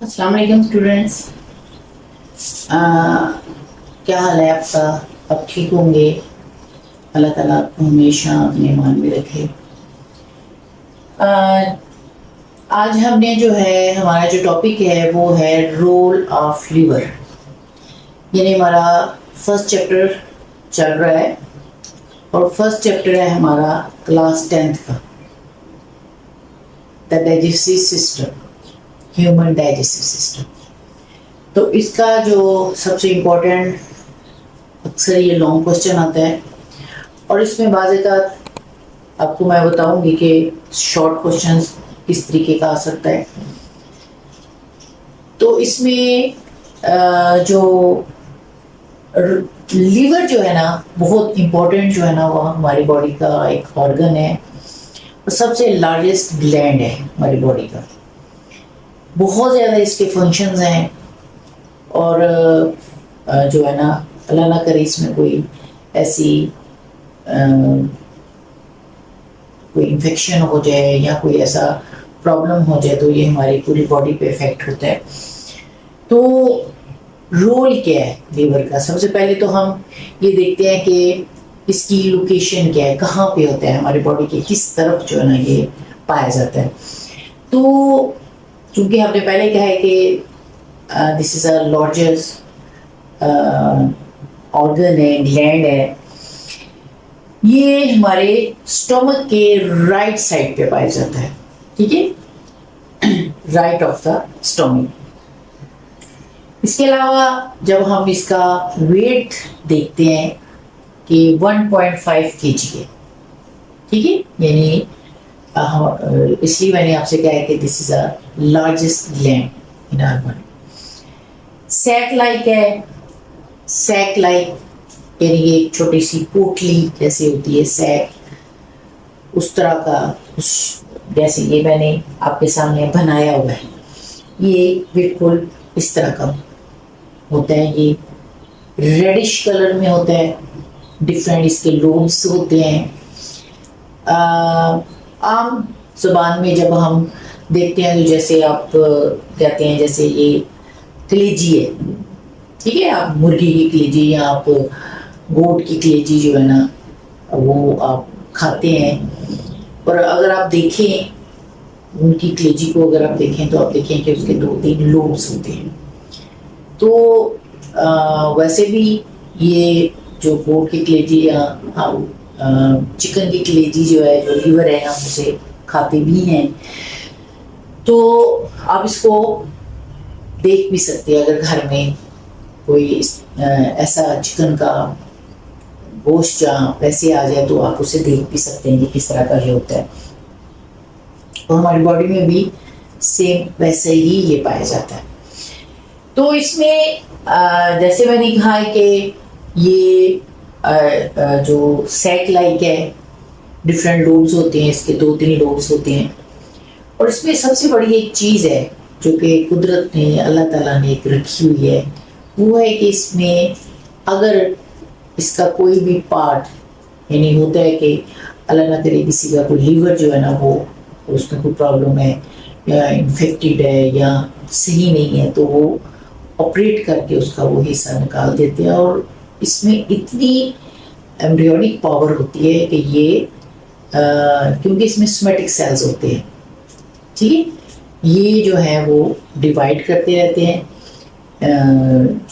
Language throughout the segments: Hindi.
अस्सलाम वालेकुम स्टूडेंट्स। क्या हाल है आपका? आप ठीक होंगे? अल्लाह ताला आपको हमेशा अपने ईमान में रखे। आ, आज हमने जो है हमारा जो टॉपिक है वो है रोल ऑफ लिवर। यानी हमारा फर्स्ट चैप्टर चल रहा है और फर्स्ट चैप्टर है हमारा क्लास 10th का, the digestive system, human digestive system. तो इसका जो सबसे इम्पोर्टेंट, अक्सर ये लॉन्ग क्वेश्चन आता है और इसमें बाज़ आपको मैं बताऊंगी कि शॉर्ट क्वेश्चंस किस तरीके का आ सकता है। तो इसमें जो लीवर जो है ना, बहुत इम्पोर्टेंट जो है ना, वो हमारी बॉडी का एक ऑर्गन है और सबसे लार्जेस्ट ग्लैंड है हमारी बॉडी का। बहुत ज़्यादा इसके फंक्शंस हैं और जो है ना, अल्लाह ना करे इसमें कोई ऐसी कोई इन्फेक्शन हो जाए या कोई ऐसा प्रॉब्लम हो जाए तो ये हमारी पूरी बॉडी पे इफेक्ट होता है। तो रोल क्या है लीवर का? सबसे पहले तो हम ये देखते हैं कि इसकी लोकेशन क्या है, कहाँ पे होता है हमारी बॉडी के किस तरफ जो है ना ये पाया जाता है। तो चूंकि हमने पहले कहा है कि this is a largest organ है, ग्लैंड है, ये हमारे स्टोमक के राइट साइड पे पाया जाता है। ठीक है, राइट ऑफ द स्टोमक। इसके अलावा जब हम इसका वेट देखते हैं कि 1.5 kg है, ठीक है, यानी इसलिए मैंने आपसे कहा है कि this is a largest gland in our body. Sac like है, सैक लाइक यानी ये एक छोटी सी पोटली जैसे होती है सैक, उस तरह का, उस जैसे ये मैंने आपके सामने बनाया हुआ है, ये बिल्कुल इस तरह का होता है। ये रेडिश कलर में होता है, डिफरेंट इसके लोब्स होते हैं। आम जुबान में जब हम देखते हैं तो जैसे आप कहते हैं जैसे ये कलेजी है, ठीक है, आप मुर्गी की कलेजी या आप गोट की कलेजी जो है ना वो आप खाते हैं। और अगर आप देखें उनकी कलेजी को, अगर आप देखें तो आप देखें कि उसके 2-3 लोब्स होते हैं। तो वैसे भी ये जो गोट की कलेजी या चिकन की कलेजी जो है, जो लीवर है, हम उसे खाते भी हैं। तो आप इसको देख भी सकते हैं, अगर घर में कोई ऐसा चिकन का गोश्त जहाँ वैसे आ जाए तो आप उसे देख भी सकते हैं कि किस तरह का ये होता है। और हमारी बॉडी में भी सेम वैसे ही ये पाया जाता है। तो इसमें जैसे मैंने कहा है कि ये जो सैक लाइक है, डिफरेंट लोब्स होते हैं इसके, 2-3 लोब्स होते हैं। और इसमें सबसे बड़ी एक चीज़ है जो कि कुदरत ने, अल्लाह ताला ने एक रखी हुई है, वो है कि इसमें अगर इसका कोई भी पार्ट, यानी होता है कि अल्लाह ना करे किसी का कोई लीवर जो है ना वो उसमें कोई प्रॉब्लम है या इन्फेक्टेड है या सही नहीं है, तो वो ऑपरेट करके उसका वो हिस्सा निकाल देते हैं। और इसमें इतनी एम्ब्रियोनिक पावर होती है कि ये क्योंकि इसमें सोमैटिक सेल्स होते हैं, ठीक है, ये जो है वो डिवाइड करते रहते हैं।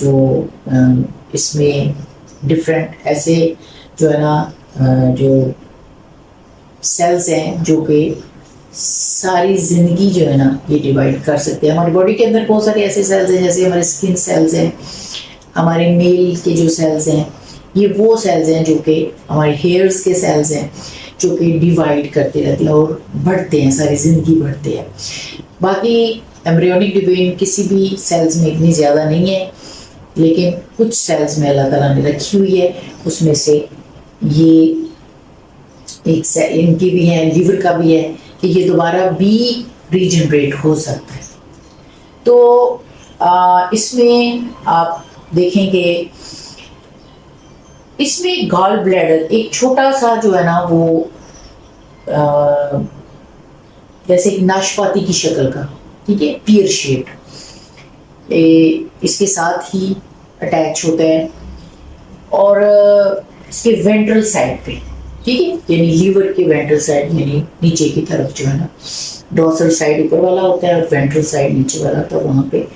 जो इसमें डिफरेंट ऐसे जो है ना जो सेल्स हैं जो कि सारी ज़िंदगी जो है ना ये डिवाइड कर सकते हैं। हमारी बॉडी के अंदर बहुत सारे ऐसे सेल्स हैं, जैसे हमारे स्किन सेल्स हैं, हमारे मेल के जो सेल्स हैं, ये वो सेल्स हैं जो कि हमारे हेयर्स के सेल्स हैं, जो कि डिवाइड करते रहते हैं और बढ़ते हैं, सारी ज़िंदगी बढ़ते हैं। बाकी एम्ब्रियोनिक डिवीजन किसी भी सेल्स में इतनी ज़्यादा नहीं है, लेकिन कुछ सेल्स में अल्लाह ताला ने रखी हुई है। उसमें से ये एक सेल इनकी भी है, लीवर का भी है, कि ये दोबारा भी रीजनरेट हो सकता है। तो इसमें आप देखेंगे इसमें गॉल ब्लैडर एक छोटा सा जो है ना वो जैसे नाशपाती की शक्ल का, ठीक है, पीयर शेप्ड, इसके साथ ही अटैच होता है और इसके वेंट्रल साइड पे, ठीक है, यानी लीवर के वेंट्रल साइड यानी नीचे की तरफ जो है ना, डॉर्सल साइड ऊपर वाला होता है और वेंट्रल साइड नीचे वाला, तो वहाँ पे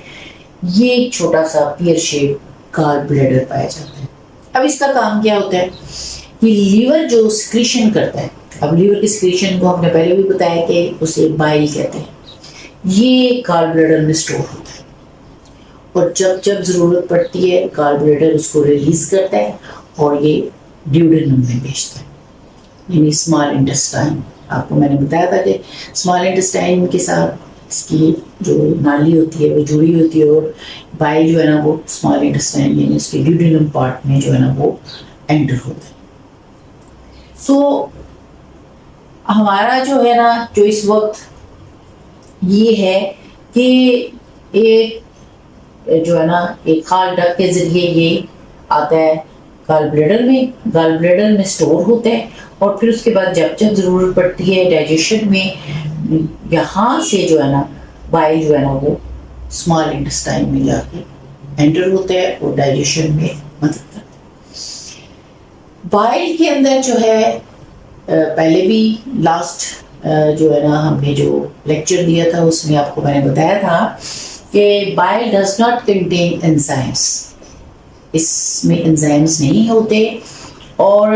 ये एक छोटा सा पियर शेप गॉल ब्लैडर पाया जाता है। अब इसका काम क्या होता है कि लीवर जो सिक्रीशन करता है, अब लीवर के सिक्रीशन को हमने पहले भी बताया कि उसे बाइल कहते हैं, ये गॉल ब्लैडर में स्टोर होता है और जब जब ज़रूरत पड़ती है गॉल ब्लैडर उसको रिलीज करता है और ये ड्यूडेनम में भेजता है, यानी स्मॉल इंटेस्टाइन। आपको मैंने बताया था कि स्मॉल इंटेस्टाइन के साथ इसकी जो नाली होती है वो जुड़ी होती है और बाइल जो है ना वो स्मॉल इंटेस्टाइन यानी उसके ड्यूडेनम पार्ट में जो है ना वो एंटर होता है। सो हमारा जो है ना जो इस वक्त ये है कि एक जो है ना एक खाल डक के जरिए ये आता है गॉल ब्लैडर में, गॉल ब्लैडर में स्टोर होता है और फिर उसके बाद जब जब ज़रूरत पड़ती है डाइजेशन में, यहाँ से जो है ना बाइल जो है ना वो स्मॉल इंटेस्टाइन में जाके एंटर होता है और डाइजेशन में मदद करता है। बाइल के अंदर जो है पहले भी लास्ट जो है ना हमने जो लेक्चर दिया था उसमें आपको मैंने बताया था कि bile does not contain enzymes, इसमें एंजाइम्स नहीं होते और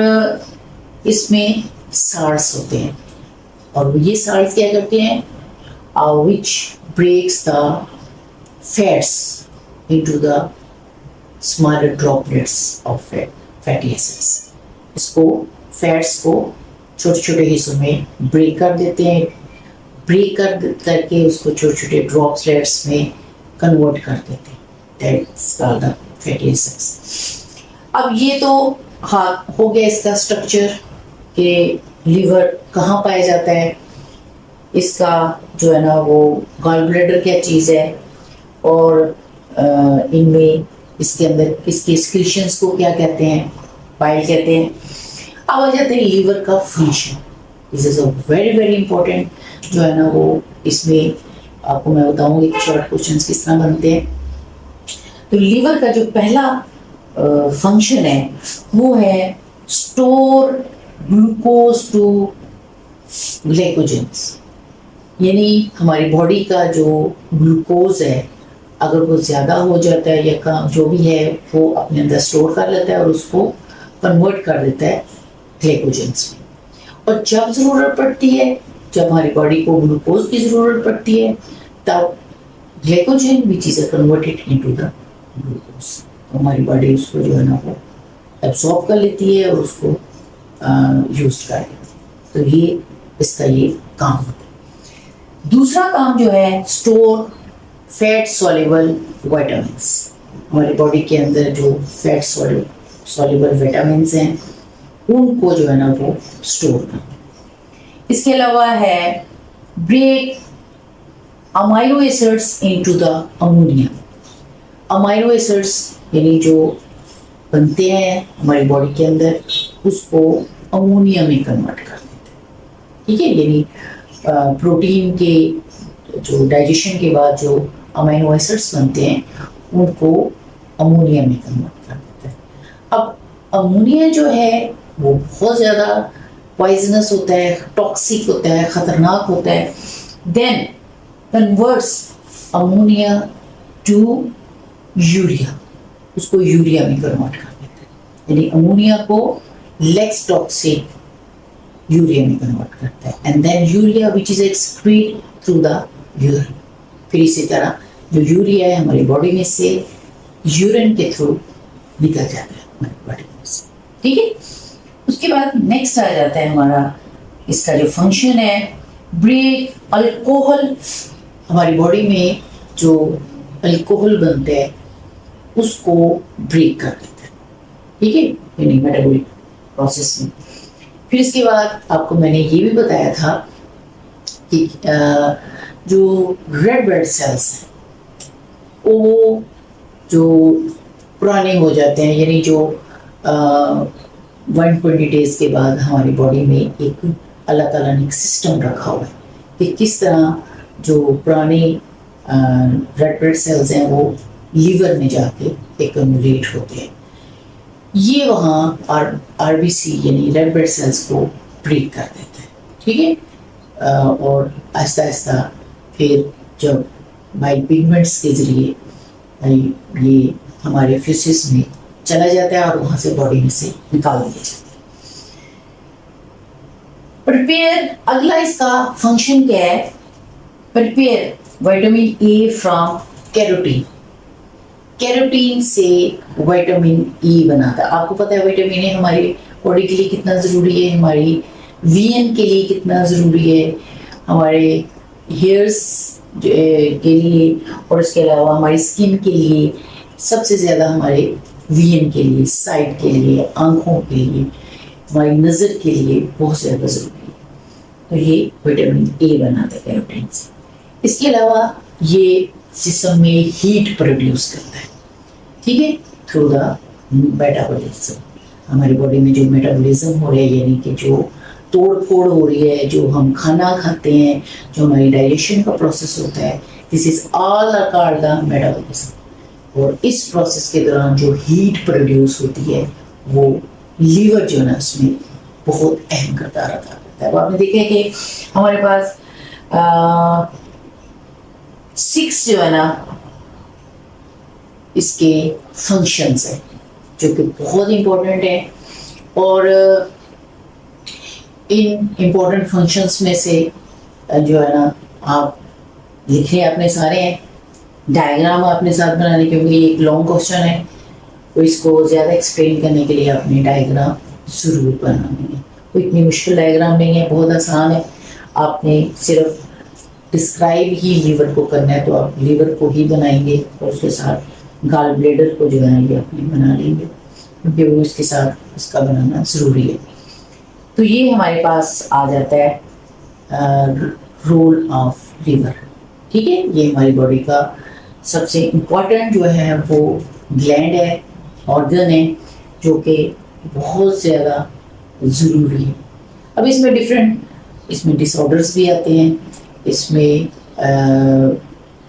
इसमें साल्ट्स होते हैं और ये साल्ट्स क्या करते हैं, which breaks the fats into the smaller droplets of fatty acids. इसको फैट्स को छोटे छोटे हिस्सों में ब्रेक कर देते हैं, ब्रेक करके उसको छोटे छोटे ड्रॉपलेट्स में कन्वर्ट कर देते हैं, that's called the fatty acids. अब ये तो हाँ हो गया इसका स्ट्रक्चर कि लीवर कहाँ पाया जाता है, इसका जो है ना वो गॉल ब्लैडर क्या चीज़ है और इनमें इसके अंदर इसके एक्सक्रीशंस को क्या कहते हैं, बाइल कहते हैं। अब आ जाते हैं लीवर का function, this is a very very important जो है ना वो, इसमें आपको मैं बताऊंगी कि शॉर्ट क्वेश्चंस किस तरह बनते हैं। तो लीवर का जो पहला फंक्शन है वो है स्टोर ग्लूकोज टू ग्लाइकोजेंस, यानी हमारी बॉडी का जो ग्लूकोज है अगर वो ज़्यादा हो जाता है या कम जो भी है वो अपने अंदर स्टोर कर लेता है और उसको कन्वर्ट कर देता है ग्लाइकोजेंस में। और जब ज़रूरत पड़ती है, जब हमारी बॉडी को ग्लूकोज की ज़रूरत पड़ती है तब glycogen which is converted into the glucose, हमारी बॉडी उसको जो है ना वो एब्सॉर्ब कर लेती है और उसको यूज कर लेती है। तो ये इसका ये काम होता है। दूसरा काम जो है स्टोर फैट सॉल्युबल विटामिन्स, हमारी बॉडी के अंदर जो फैट सॉल्युबल विटामिन्स हैं उनको जो है ना वो स्टोर करना। इसके अलावा है break amino acids into the ammonia, amino acids यानी जो बनते हैं हमारी बॉडी के अंदर उसको अमोनिया में कन्वर्ट कर देते हैं, ठीक है, यानी प्रोटीन के जो डाइजेशन के बाद जो अमाइनो एसिड्स बनते हैं उनको अमोनिया में कन्वर्ट कर देते हैं। अब अमोनिया जो है वो बहुत ज़्यादा पॉइजनस होता है, टॉक्सिक होता है, ख़तरनाक होता है, then converts ammonia to urea, उसको यूरिया में कन्वर्ट कर देते हैं, यानी अमोनिया को लेस टॉक्सिक यूरिया में कन्वर्ट करता है and then urea which is excrete through the urine. फिर इसी तरह जो यूरिया है हमारी बॉडी में से यूरिन के थ्रू निकल जाता है हमारी बॉडी में से, ठीक है। उसके बाद नेक्स्ट आ जाता है हमारा इसका जो फंक्शन है ब्रेक अल्कोहल, हमारी बॉडी में जो अल्कोहल बनते हैं उसको ब्रेक कर देते हैं, ठीक है, यानी मेटाबॉलिक प्रोसेस में। फिर इसके बाद आपको मैंने ये भी बताया था कि जो रेड ब्लड सेल्स हैं वो जो पुराने हो जाते हैं, यानी जो 120 डेज के बाद हमारी बॉडी में एक अल्लाह ताला ने एक सिस्टम रखा हुआ है कि किस तरह जो पुराने रेड ब्लड सेल्स हैं वो लीवर में जाके एक्यूमुलेट होते हैं। ये वहाँ आरबीसी यानी रेड ब्लड सेल्स को ब्रेक कर देते हैं, ठीक है। और आहिस्ता आहिस्ता फिर जब बाई पिगमेंट्स के ज़रिए ये हमारे फ्यूसिस में चला जाता है और वहाँ से बॉडी में से निकाल दिया जाता है। प्रिपेयर, अगला इसका फंक्शन क्या है? Prepare vitamin A from carotene. Carotene से विटामिन ई बनाता है। आपको पता है विटामिन ए हमारी बॉडी के लिए कितना ज़रूरी है, हमारी वीएन के लिए कितना ज़रूरी है, हमारे हेयर्स के लिए और इसके अलावा हमारी स्किन के लिए, सबसे ज़्यादा हमारे वीएन के लिए, साइट के लिए, आँखों के लिए, हमारी नज़र के लिए बहुत ज़्यादा ज़रूरी है। तो ये विटामिन ए बनाता है कैरोटीन से। इसके अलावा ये जिस्म में हीट प्रोड्यूस करता है, ठीक है, थ्रू द मेटाबॉलिज्म। हमारी बॉडी में जो मेटाबॉलिज्म हो रहा है यानी कि जो तोड़ फोड़ हो रही है, जो हम खाना खाते हैं, जो हमारी डाइजेशन का प्रोसेस होता है, this is all called the metabolism. और इस प्रोसेस के दौरान जो हीट प्रोड्यूस होती है वो लीवर जो है ना उसमें बहुत अहम किरदार अदा करता है। अब आपने देखा है कि हमारे पास 6 जो है ना इसके फंक्शंस है जो कि बहुत इम्पोर्टेंट है। और इन इम्पोर्टेंट फंक्शंस में से जो है ना आप लिखे अपने सारे हैं, डायग्राम अपने साथ बनाने, क्योंकि ये एक लॉन्ग क्वेश्चन है तो इसको ज़्यादा एक्सप्लेन करने के लिए अपने डायग्राम ज़रूर बनाने हैं। कोई इतनी मुश्किल डायग्राम नहीं है, बहुत आसान है। आपने सिर्फ डिस्क्राइब ही लीवर को करना है तो आप लीवर को ही बनाएंगे और उसके साथ गाल ब्लेडर को जो है ये अपने बना लेंगे, क्योंकि वो इसके साथ उसका बनाना ज़रूरी है। तो ये हमारे पास आ जाता है रोल ऑफ लीवर, ठीक है। ये हमारी बॉडी का सबसे इम्पोर्टेंट जो है वो ग्लैंड है, ऑर्गन है, जो कि बहुत ज़्यादा ज़रूरी है। अब इसमें इसमें डिसऑर्डर्स भी आते हैं। इसमें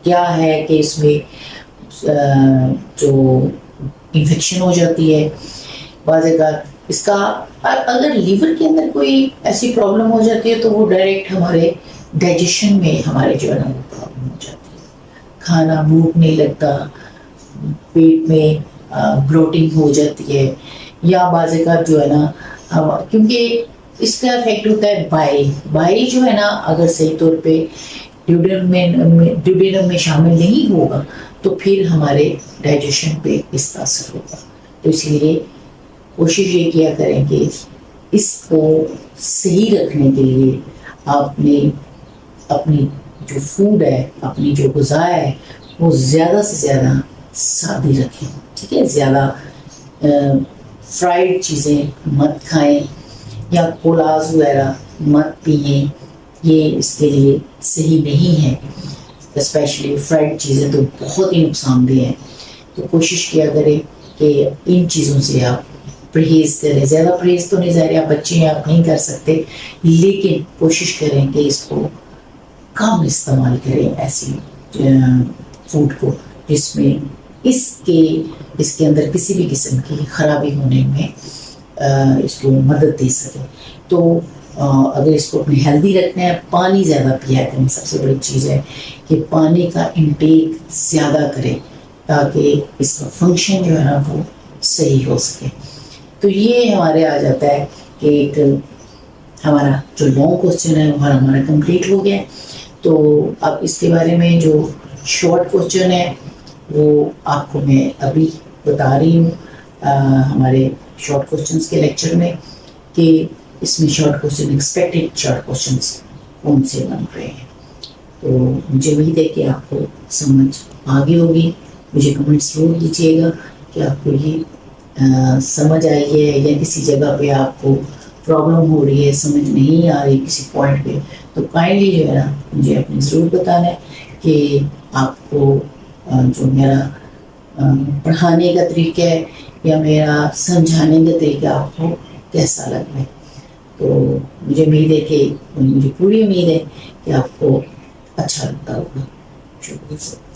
क्या है कि इसमें जो इन्फेक्शन हो जाती है बाज़ इसका, अगर लीवर के अंदर कोई ऐसी प्रॉब्लम हो जाती है तो वो डायरेक्ट हमारे डाइजेशन में हमारे जो है ना वो प्रॉब्लम हो जाती है। खाना भूख नहीं लगता, पेट में ब्लोटिंग हो जाती है, या बाज़ जो है ना क्योंकि इसका इफेक्ट होता है बाइल जो है ना अगर सही तौर पे ड्यूडेनम में शामिल नहीं होगा तो फिर हमारे डाइजेशन पे इसका असर होगा। तो इसलिए कोशिश ये किया करें कि इसको सही रखने के लिए आपने अपनी जो फूड है, अपनी जो ग़िज़ा है वो ज़्यादा से ज़्यादा सादी रखें, ठीक है। ज़्यादा फ्राइड चीज़ें मत खाएं या कोलाज वगैरह मत पिए, ये इसके लिए सही नहीं है। स्पेशली फ्राइड चीज़ें तो बहुत ही नुकसानदेह हैं। तो कोशिश किया करें कि इन चीज़ों से आप परहेज़ करें। ज़्यादा परहेज़ तो नहीं, ज़ाहिर आप बच्चे हैं, आप नहीं कर सकते, लेकिन कोशिश करें कि इसको कम इस्तेमाल करें ऐसी फूड को जिसमें इसके अंदर किसी भी किस्म की खराबी होने में इसको मदद दे सके। तो अगर इसको अपने हेल्दी रखना है, पानी ज़्यादा पिया करें। सबसे बड़ी चीज़ है कि पानी का इंटेक ज़्यादा करें ताकि इसका फंक्शन जो है ना वो सही हो सके। तो ये हमारे आ जाता है कि एक हमारा जो लॉन्ग क्वेश्चन है वो हमारा कंप्लीट हो गया। तो अब इसके बारे में जो शॉर्ट क्वेश्चन है वो आपको मैं अभी बता रही हूँ हमारे शॉर्ट क्वेश्चंस के लेक्चर में, कि इसमें short question expected short questions कौन से बन रहे हैं। तो मुझे उम्मीद है कि आपको समझ आ गई होगी। मुझे कमेंट्स ज़रूर कीजिएगा कि आपको ये समझ आई है या किसी जगह पे आपको प्रॉब्लम हो रही है, समझ नहीं आ रही किसी पॉइंट पे, तो काइंडली जो है ना मुझे अपने ज़रूर बताना है कि आपको जो मेरा पढ़ाने का तरीका है या मेरा समझाने का तरीका आपको कैसा लग रहा है। तो मुझे उम्मीद है कि मुझे पूरी उम्मीद है कि आपको अच्छा लगता होगा। शुक्रिया।